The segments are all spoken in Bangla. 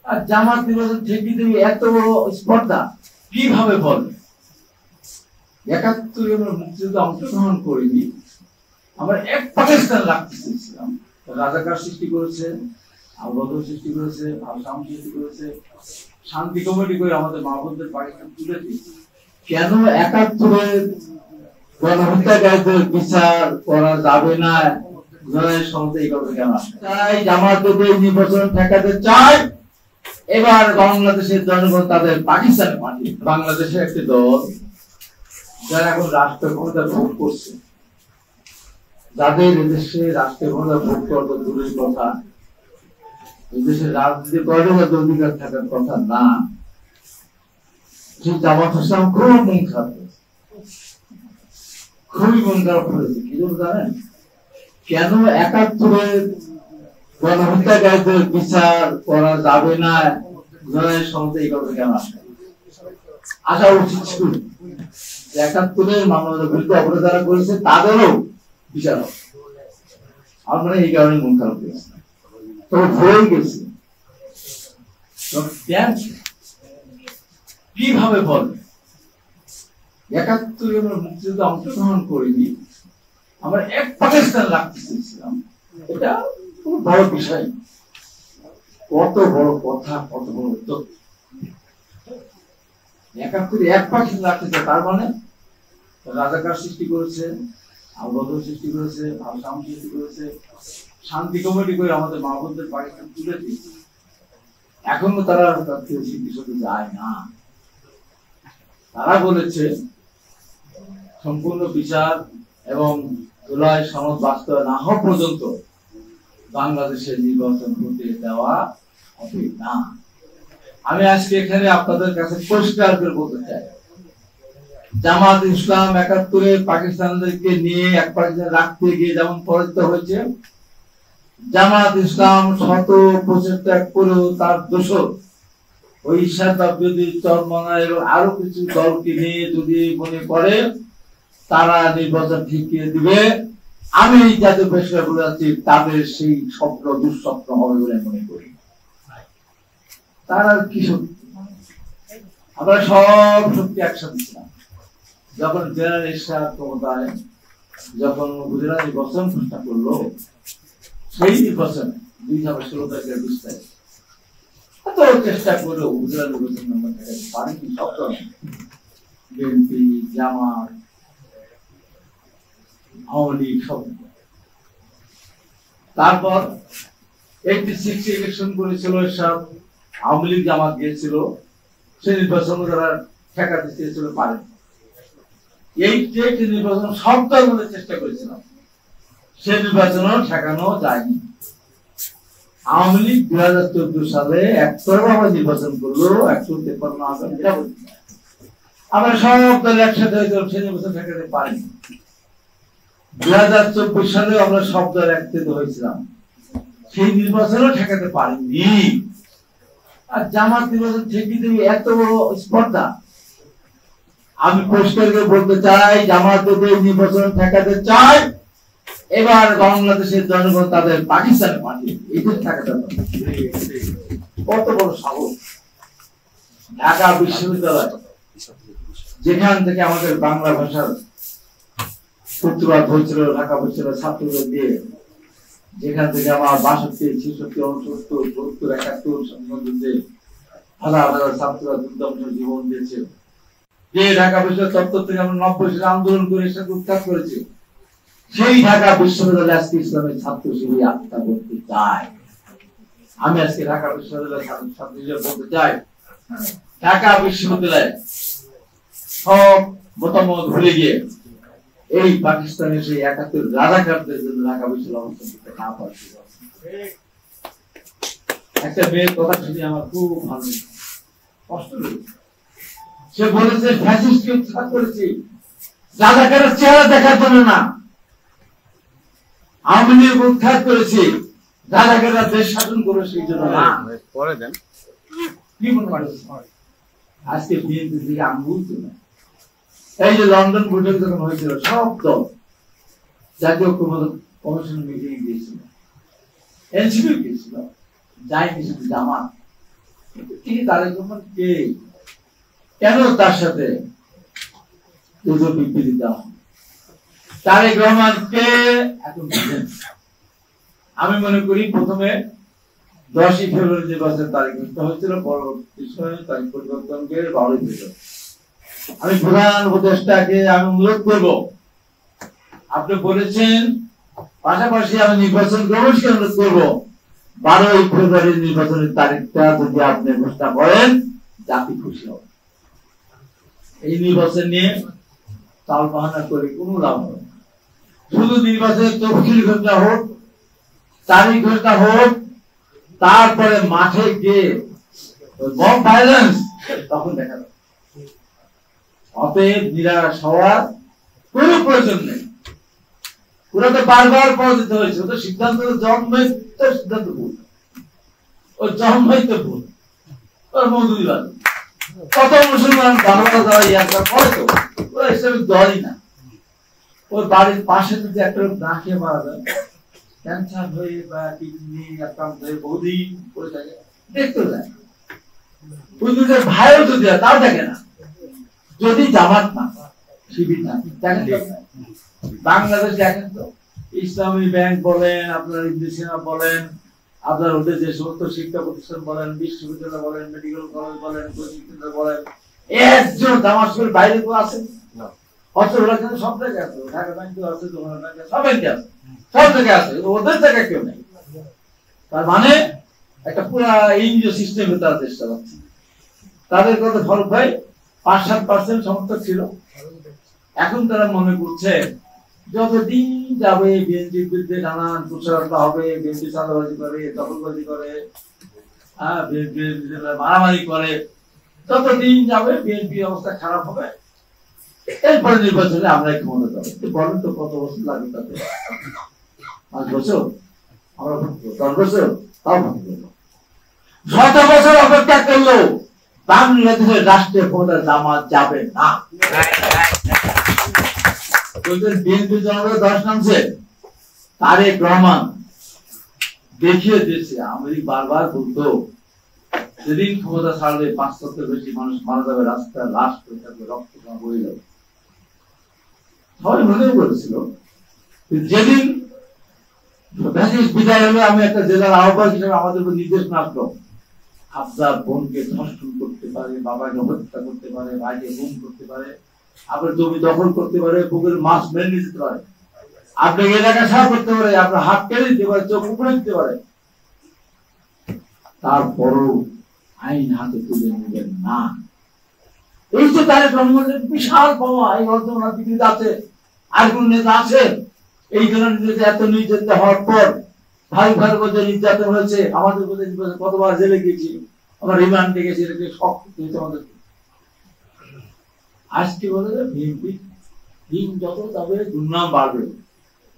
আর জামাত নির্বাচন থেকে তুমি এত বড় স্পর্ধা কিভাবে বল? ৭১ আমরা মুক্তিযুদ্ধে অংশগ্রহণ করিনি, আমরা এক পাকিস্তান রাখতে চেয়েছিলাম। রাজাকার সৃষ্টি করেছে, আবদ্ধ সৃষ্টি করেছে, আসাম সৃষ্টি করেছে, শান্তি কমিটি করে আমাদের মাহবুবদের পাকিস্তান তুলে দিয়েছে। কেন ৭১ গণহত্যাকারীদের বিচার করা যাবে না? তাই জামাত নির্বাচন ঠেকাতে চায়। এবার বাংলাদেশের জনগণ তাদের পাকিস্তানে পাঠিয়ে, বাংলাদেশের একটি দল যারা এখন রাষ্ট্র ক্ষমতা ভোগ করছে, যাদের এদেশে রাষ্ট্র ক্ষমতা ভোগ করা তো দূরের কথা, এদেশের রাজনীতি করার অধিকার থাকার কথা না, সেই জামাত ইসলাম খুব মন খারাপ করেছে, খুবই মন খারাপ করেছে। কি জন্য জানেন? কেন ৭১ গণহত্যাকারীদের বিচার করা যাবে না? জনের সমাজে এই কথা কেন আসা উচিত ছিল। ৭১ মানবতার বিরুদ্ধে অপরাধ যারা করেছে তাদেরও বিচার হবে। আমরা এই কারণে মন খারাপ করেছি, তবে ভুলেই গেছি। কিভাবে বল? ৭১ আমরা মুক্তিযুদ্ধে অংশগ্রহণ করিনি, আমরা এক পাকিস্তান রাখতে চেয়েছিলাম। এটা খুব বড় বিষয়, কত বড় কথা, কত বড় উদ্যোগ। ৭১ এক পাকিস্তান রাখতে চায়, তার মানে রাজাকার সৃষ্টি করেছে, আবদ্ধ সৃষ্টি করেছে, আসাম সৃষ্টি করেছে, শান্তি কমিটি করে আমাদের মাহবুবদের পাকিস্তান তুলে দিয়েছে। এখনো তারা স্বীকৃতি যায় না। তারা বলেছে সম্পূর্ণ বিচার এবং জুলাই সনদ বাস্তবায়ন না হওয়া পর্যন্ত বাংলাদেশের নির্বাচন হতে দেওয়া হবে না। আমি আজকে এখানে আপনাদের কাছে পরিষ্কার করে বলতে চাই, জামাত ইসলাম ৭১ পাকিস্তানদেরকে নিয়ে এক পাকিস্তান রাখতে গিয়ে যেমন পরাজিত হয়েছে, জামাত ইসলাম শত প্রচেষ্টা করেও তার দোষর ওই বিরোধী চরমনা এবং আরো কিছু দলকে নিয়ে যদি মনে করে তারা নির্বাচন ঠিকিয়ে দিবে, আমি জাতীয় প্রেসক্লাব বলে যাচ্ছি, তাদের সেই স্বপ্ন দুঃস্বপ্ন হবে বলে মনে করি। তার আর কি শক্তি? আমরা সব শক্তি একসাথে ছিলাম যখন জেনারেল এরশাদ ক্ষমতায়, যখন গুজরাট নির্বাচন ঘোষণা করলো, সেই নির্বাচনে 2016 তারিখের 20 তারিখ এত চেষ্টা করে গুজরাট নির্বাচন নাম্বার ঠেকাতে পারেনি। সব বিএনপি, জামাত, আওয়ামী লীগ সব। তারপর 86 ইলেকশন করেছিল সব, আওয়ামী লীগ জামাত গিয়েছিল, সেই নির্বাচন যারা ঠেকাতে চেয়েছিল পারে। এই নির্বাচন সব দল মিলে চেষ্টা করেছিলাম, সেই নির্বাচনও ঠেকানো যায়নি। আওয়ামী লীগ 2014 সালে একতরফা নির্বাচন করলো, 153 আসন। আমরা সব দল একসাথে সেই নির্বাচন ঠেকাতে পারিনি। 2024 সালে আমরা সব দল একত্রিত হয়েছিলাম, সেই নির্বাচনও ঠেকাতে পারিনি। আর জামাত নির্বাচন থেকে তুমি এত বড় স্পর্ধা, আমি পরিষ্কার করে বলতে চাই, জামাত নির্বাচন ঠেকাতে চায়। এবার বাংলাদেশের জনগণ তাদের পাকিস্তানে পাঠিয়ে, এদের ঠেকাতে পারে। কত বড় সাহস! ঢাকা বিশ্ববিদ্যালয়, যেখান থেকে আমাদের বাংলা ভাষার প্রতিবাদ হয়েছিল, ঢাকা বিশ্ববিদ্যালয়ের ছাত্রদের দিয়ে, যেখান থেকে আমার 62, 66, 69, 70, 71 সংসদে হাজার হাজার ছাত্ররা দুর্দম্ভ জীবন দিয়েছে, যে ঢাকা বিশ্ববিদ্যালয় চত্বর থেকে আমরা 90 সালে আন্দোলন করে সেটা উৎখাত করেছি, সেই ঢাকা বিশ্ববিদ্যালয়ে আজকে ইসলামের ছাত্র শিবির আত্মা করতে চায়। আমি আজকে ঢাকা বিশ্ববিদ্যালয়ের ছাত্র হিসেবে বলতে চাই, ঢাকা বিশ্ববিদ্যালয়ে সব মতামত ভুলে গিয়ে এই পাকিস্তানের সেই ৭১ রাজাকারদের জন্য ঢাকা বিশ্ববিদ্যালয় অবস্থান করতে না পারছে। একটা মেয়ের কথা শুনে আমার খুব ভালো কষ্ট লেগেছে। সে বলেছে ফ্যাসিস্টকে উৎখাত করেছি রাজাকারের চেহারা দেখার জন্য না, আওয়ামী লীগ উৎখাত করেছি রাজাকাররা দেশ শাসন করে সেই জন্য না। কি মনে করেন আজকে বিএনপি থেকে আঙ্গুল তুলে? এই যে লন্ডন বৈঠক যখন হয়েছিল, সব দল জাতীয় কমিশন মিটিং গিয়েছিল, এনসিপি গিয়েছিল, যায়নি শুধু জামাত। তারেক রহমান কে, কেন তার সাথে বিবৃতি দেওয়া? তারেক রহমান কে এখন বুঝেন। আমি মনে করি প্রথমে 10ই ফেব্রুয়ারি নির্বাচন তারিখ হয়েছিল, পরবর্তী সময়ে তারিখ পরিবর্তন করে 12ই ফেব্রুয়ারি। আমি প্রধান উপদেষ্টাকে আমি অনুরোধ করব, আপনি বলেছেন পাশাপাশি আমি নির্বাচন কমিশনকে অনুরোধ করব 12ই ফেব্রুয়ারি নির্বাচনের তারিখটা যদি আপনি ঘোষণা করেন জাতি খুশি হবে। এই নির্বাচন নিয়ে তাল বাহানা করে কোনো লাভ হবে না। শুধু নির্বাচনের তফসিল ঘোষণা হোক, তারিখ ঘোষণা হোক, তারপরে মাঠে গিয়ে বম ভাইলেন্স তখন দেখা যাবে। অতএব নিরাশ হওয়ার কোনো প্রয়োজন নেই। ওরা তো বারবার পরাজিত হয়েছে, ওদের সিদ্ধান্ত জন্মই তো সিদ্ধান্ত ভুল, ও জন্মই তো ভুল, ওর মধুবাদ। কত মুসলমান ভালো ভালো যারা ইয়ার করে তো ওরা ইসলামিক দলই না। ওর বাড়ির পাশে যদি একটা লোক না খেয়ে মারা যায়, ক্যান্সার হয়ে বা কিডনি আক্রান্ত হয়ে বহুদিন পড়ে থাকে, দেখতে যায়। ওই দুধের ভাইও যদি তাও দেখে না, যদি জামাত না শিবির না দেখেন। বাংলাদেশ দেখেন তো, ইসলামী ব্যাংক বলেন, আপনার ইন্ডিয়ান বলেন, আপনার ওদের যে সমস্ত শিক্ষা প্রতিষ্ঠান বলেন, বিশ্ববিদ্যালয় বলেন, মেডিকেল কলেজ বলেন, কোচিং সেন্টার বলেন, একজন দামাস্কের বাইরে তো আছেন। অথচ ওরা কিন্তু সব জায়গায় আছে, ঢাকা ব্যাংকে আছে, যমুনা ব্যাংকে, সব ব্যাংকে আছে, সব জায়গায় আছে, ওদের জায়গায় কেউ নেই। তার মানে একটা পুরা এনজিও সিস্টেমে তারা চেষ্টা করছে। তাদের কত ফল ভাই 5-7% সমর্থক ছিল। এখন তারা মনে করছে যতদিন যাবে বিএনপির বিরুদ্ধে নানান প্রচারণা হবে, বিএনপি চাঁদাবাজি করে, দখলবাজি করে, বিএনপি মারামারি করে, যতদিন যাবে বিএনপি অবস্থা খারাপ হবে। এরপরে নির্বাচনে আমরা ক্ষমতা যাবো। বলেন তো কত বছর লাগে তাতে? 5 বছর? আমরা 10 বছর? তাও 7 বছর অপেক্ষা করলো বাংলাদেশের রাষ্ট্রীয় ক্ষমতা জামাত যাবে না। বিএনপি জনতা 10 নামছে, তারেক রহমান দেখিয়ে দিয়েছে। আমি বারবার বলতো যেদিন ক্ষমতা ছাড়বে 500 বেশি মানুষ মারা যাবে, রাস্তায় লাশ পড়ে থাকবে, রক্ত বয়ে যাবে, সবাই মনে করেছিল। যেদিন বিদায় হলে আমি একটা জেলার আহ্বায়ক হিসেবে আমাদের উপর নির্দেশ আসলো, আপনার বোনকে ধর্ষণ করতে পারে, বাবাকে হত্যা করতে পারে, ভাইকে গুম করতে পারে, আপনার জমি দখল করতে পারে, পুকুরের মাছ মেরে নিতে পারে, আপনাকে এলাকা সার করতে পারে, আপনার হাত কেড়ে দিতে পারে, চোখ উপরে দিতে পারে, তারপরও আইন হাতে তুলে নেবেন না। এই যে তারেক রহমানের বিশাল পাওয়া, এই অর্জন পৃথিবীতে আছে, আর কোন নেতা আছে? এই ধরনের এত নির্যাতিত হওয়ার পর ভাই ভাইয়ের মধ্যে নির্যাতন হয়েছে, আমাদের মধ্যে কতবার জেলে গেছি, আমার রিমান্ডে গেছি, এটাকে শখ হয়েছে আমাদের। আজকে বলে বিএনপি দিন যত তবে দুর্নাম বাড়বে।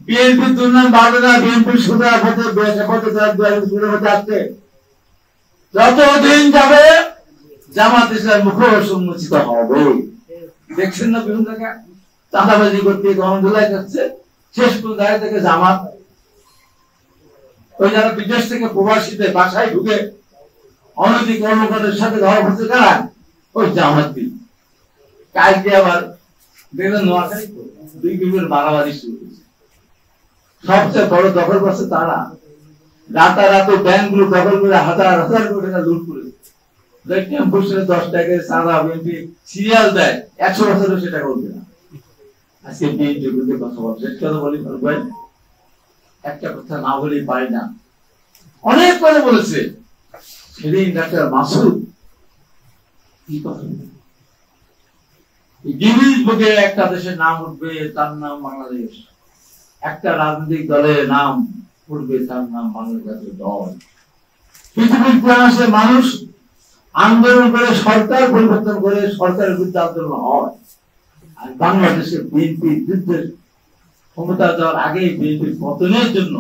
বিএনপির দুর্নাম বাড়বে না, বিএনপির সুবিধা হতে আসছে। যতদিন যাবে জামাত ইসলাম মুখ উন্মোচিত হবে। দেখছেন না বিভিন্ন জায়গায় চাঁদাবাজি করতে গরম ধুলাই যাচ্ছে, শেষ পর্যন্ত দাঁড়িয়ে থেকে জামাত। ওই যারা বিদেশ থেকে প্রবাসীদের বাসায় ঢুকে অনৈতিক কর্মকাণ্ডের সাথে ধরা পড়ছে কারা? ওই জামাত দিন। কালকে আবার দেখলেন নোয়াখালী 2 কিলোমিটার মারামারি শুরু হয়েছে। সবচেয়ে বড় দখল করছে তারা। রাতারাতি ব্যাংকগুলো দখল করে হাজার হাজার কোটি টাকা লুট করেছে। টেম্পো স্ট্যান্ডে 10 টাকায় সাদা বিএনপি সিরিয়াল দেয়, 100 বছরও সেটা করবে না। আজকে বিএনপির বিরুদ্ধে কথা বলছে, কথা বলি ভাই, একটা কথা না বলেই পারি না। অনেক কথা বলেছে। সেদিন ডাক্তার মাসুদ কি কথা গিনিস বুকে একটা দেশের নাম উঠবে, তার নাম বাংলাদেশ। একটা রাজনৈতিক দলের নাম উঠবে, তার নাম বাংলাদেশ দল। পৃথিবীর ইতিহাসে মানুষ আন্দোলন করে সরকার পরিবর্তন করে সরকারের বিরুদ্ধে আন্দোলন হয়। আর বাংলাদেশের বিএনপির বিরুদ্ধে ক্ষমতা যাওয়ার আগে বিএনপির পতনের জন্য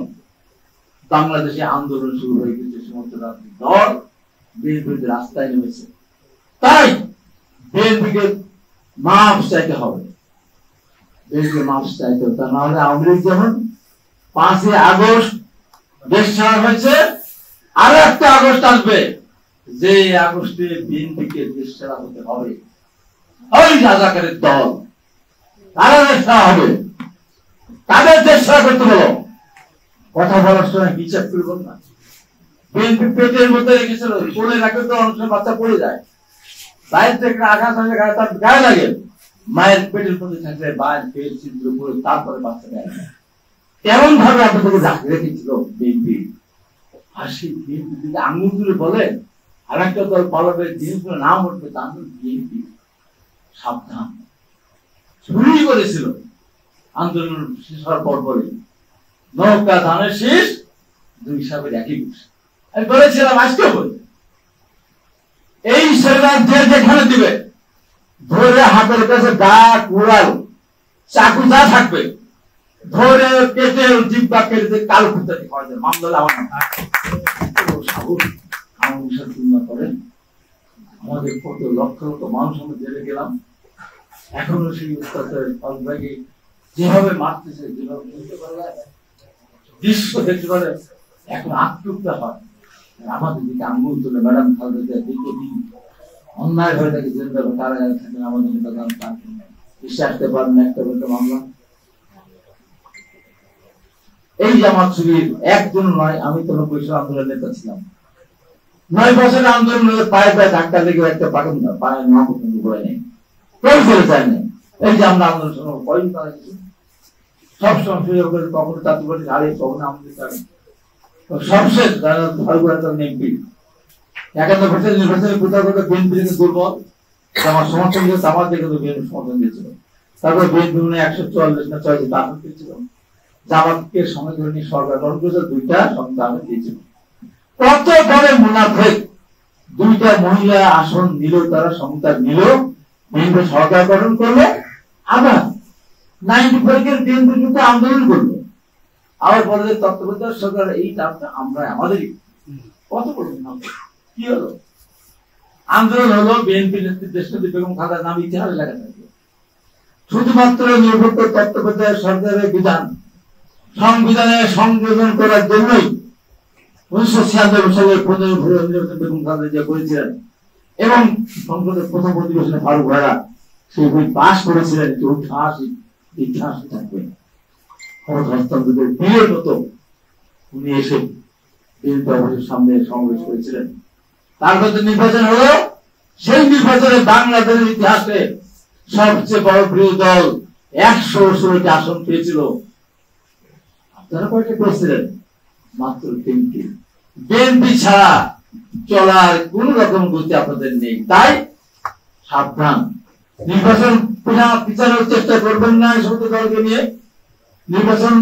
বাংলাদেশে আন্দোলন শুরু হয়ে গেছে। সমস্ত রাজনৈতিক দল বিএনপির রাস্তায় নেমেছে। তাই বিএনপিকে মাফ চাইতে হবে, বিএনপিকে মাফ চাইতে হবে। তা না হলে আওয়ামী লীগ যেমন 5ই আগস্ট দেশ ছাড়া হয়েছে, আরো একটা আগস্ট আসবে, যে আগস্টে বিএনপিকে দেশ সেরা হতে হবে, ওই রাজাকারের দল তারা দেশ সেরা হবে, তাদের দেশ সেরা করতে বলো। কথা বলার সময় হিসাব করে বল না। বিএনপি পেটের মধ্যে রেখেছিল, পড়ে রাখলে তো অনেক সময় বাচ্চা পড়ে যায়, বাইরে থেকে আঘাত আসলে তার গায়ে লাগে, মায়ের পেটের মধ্যে থাকলে মায়ের পেট ছিদ্র করে তারপরে বাচ্চা গায়ে লাগে। এমন ভাবে আপনাদেরকে রেখেছিল বিএনপি। আর সেই বিএনপি যদি আঙুল তুলে বলে আর একটা দল পালাবে, জিনিসগুলো নাম উঠবে, তা বিএনপি সাবধান। চুরি করেছিল আন্দোলন শেষ হওয়ার পর পরে, নৌকা ধানের শেষ, দুই সাহেবের একই বসে। আমি বলেছিলাম, আজকে বলি, এই সরকার যে যেখানে দিবে ধরে হাতের কাছে দা কুড়াল চাকু যা থাকবে ধরে কেটে জিব্বা কেটে কাল খুঁজতে মামলা আমার তুলনা করেন। আমাদের কত লক্ষ লক্ষ মানুষ আমরা জেলে গেলাম, এখনো সেই অত্যাচারের ফলভাগে যেভাবে মারতেছে, যেভাবে দৃশ্য দেখতে পারে, এখন আত্মুক্তা হয়। আমাদের দিকে আঙ্গুল তুলে ম্যাডাম খালেদা দিকে দিন অন্যায় হয়ে থাকে, জেল তারা থাকেন, আমাদের নেতা বিশ্বাস আসতে পারেন একটা বলতে মামলা। এই জামাত শিবির একজন নয়, আমি তো 90 সাল আন্দোলনের নেতা ছিলাম। 9 বছরের আন্দোলনের পায়ে পায়ে ধাক্কা লেগে একটা পাগল না পায়ে না কিন্তু বলে নেই, কেউ ফেলে যায় না। এই যে আমরা আন্দোলন কয়েক সব সময় কখনো চাকরি বাড়ি হারিয়ে, কখনো আমাদের সবশেষ এমপি 71% নির্বাচনের প্রচার বিএনপি থেকে দুর্বল, আমার সমর্থন দিয়েছে, আমার দিকে বিএনপি সমর্থন দিয়েছিল। তারপরে বিএনপি 144 না 6 আসন পেয়েছিল, জামাতকে সঙ্গে ধরে নিয়ে সরকার গঠন করেছে, 2টা সংখ্যা দিয়েছিল। কত বড় মুনাফেক, 2টা মহিলা আসন নিল, তারা সংখ্যা নিল, বিএনপি সরকার গঠন করলো, আবার 94 বিএনপি কিন্তু আন্দোলন করলো, আবার বলে যে তত্ত্বাবধায়ক সরকার এই দামটা আমরা আমাদেরই। কত বড় কি হলো? আন্দোলন হলো, বিএনপি নেতৃত্বে বেগম খালেদার নাম ইতিহাসে লেখা থাকবে। শুধুমাত্র নির্ভর তত্ত্বাবধায়ক সরকারের বিধান সংবিধানে সংযোজন করার জন্যই 1996 সালের 15 ফেব্রুয়ারি বেগম খালেদা করেছিলেন, এবং সংসদের প্রথম অধিবেশনে ফারুক ভাইরা সেই বই পাশ করেছিলেন। ইতিহাস থাকবে হস্তান্তরের বিয়ের মতো উনি এসে বিএনপি অফিসের সামনে সমাবেশ করেছিলেন। তারপর নির্বাচন হলো, সেই নির্বাচনে বাংলাদেশের ইতিহাসে সবচেয়ে বড় বিরোধী দল 116টি আসন পেয়েছিল। আপনারা কয়টা পেয়েছিলেন? মাত্র 3টি। বিএনপি ছাড়া চলার কোন রকম গতি আপনাদের নেই, তাই সাবধান। নির্বাচন পিছানোর চেষ্টা করবেন না, এই সমস্ত দলকে নিয়ে নির্বাচন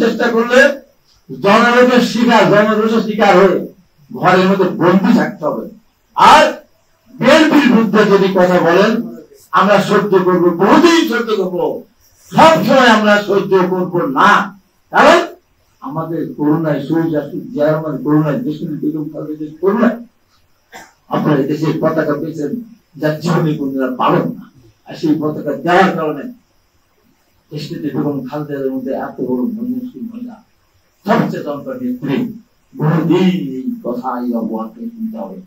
চেষ্টা করলে জনরোষের শিকার হয়ে ঘরের মধ্যে বন্দী থাকতে হবে। আর বিএনপির বিরুদ্ধে যদি কথা বলেন, আমরা সহ্য করবো, বহুদিন সহ্য করবো, সবসময় আমরা সহ্য করবো না। কারণ আমাদের করুণায় করুণায় করুণায় আপনারা দেশের পতাকা পেয়েছেন, যার জীবনে কোনরা পালন না, আর সেই পতাকা দেওয়ার কারণে দেশটিতে বেগম খালেদার মধ্যে এত বড় মুসলিম মহিলা সবচেয়ে নেত্রী, বহুদিন এই কথা এই অবহারকে শুনতে হবে।